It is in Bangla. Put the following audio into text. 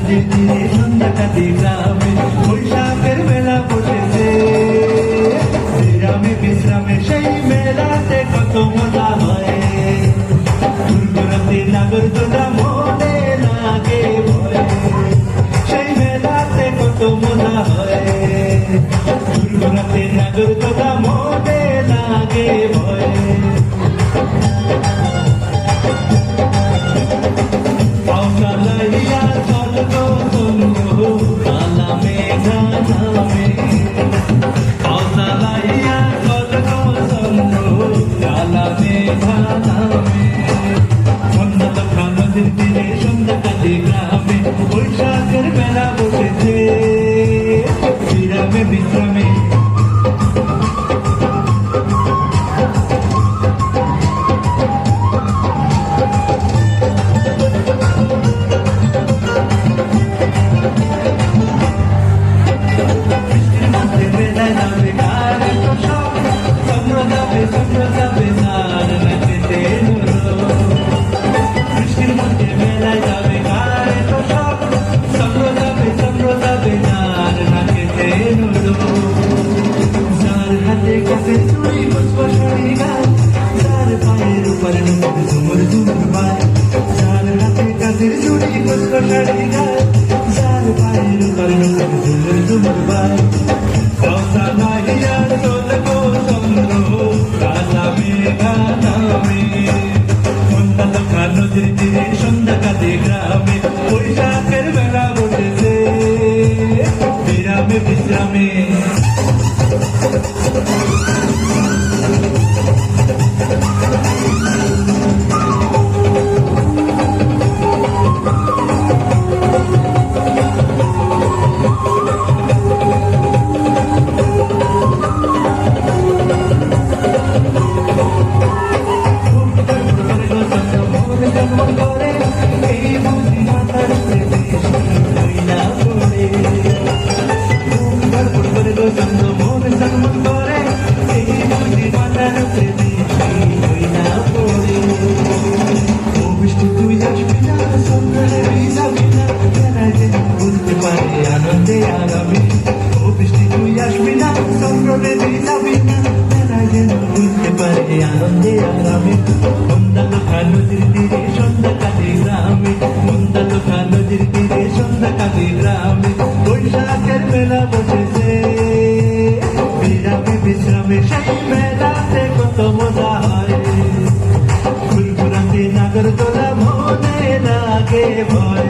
নদীর তীরে সন্ধ্যাকালে গ্রামে বৈশাখের মেলা বসেছে। বিরামে বিশ্রামে সেই মেলাতে কত মজা হয়। দুর্গরাতে নাগরদোলা মনে লাগে ভয়, সেই মেলাতে কত মজা হয়। দুর্গরাতে নাগরদোলা মনে লাগে ভয়। পাওসালাইয়া চলল বন্ধু কালা মেঘা নামে। পাওসালাইয়া চলল বন্ধু কালা মেঘা নামে। সন্ধ্যা নদীর তীরে সন্ধ্যাকালে গ্রামে বৈশাখের মেলা বসেছে। বিরামে বিশ্রামে নদীর তীরে সন্ধ্যাকালে গ্রামে বৈশাখের মেলা বসেছে। বিরামে বিশ্রামে আনন্দে আগামী ও বৃষ্টি তুই আসবি না সম্ভ্রমে যাবি না যেন বুঝতে পারে আনন্দে আগামী। মন্দালোখা নদীর তীরে সন্ধ্যাকালে গ্রামে মন্দালোখা নদীর তীরে সন্ধ্যাকালে গ্রামে বৈশাখের মেলা বসেছে। বিরামে বিশ্রামে সেই মেলাতে কত মজা হয়। ঘুরঘুরাতে নাগরদোলা মনে লাগে ভয়।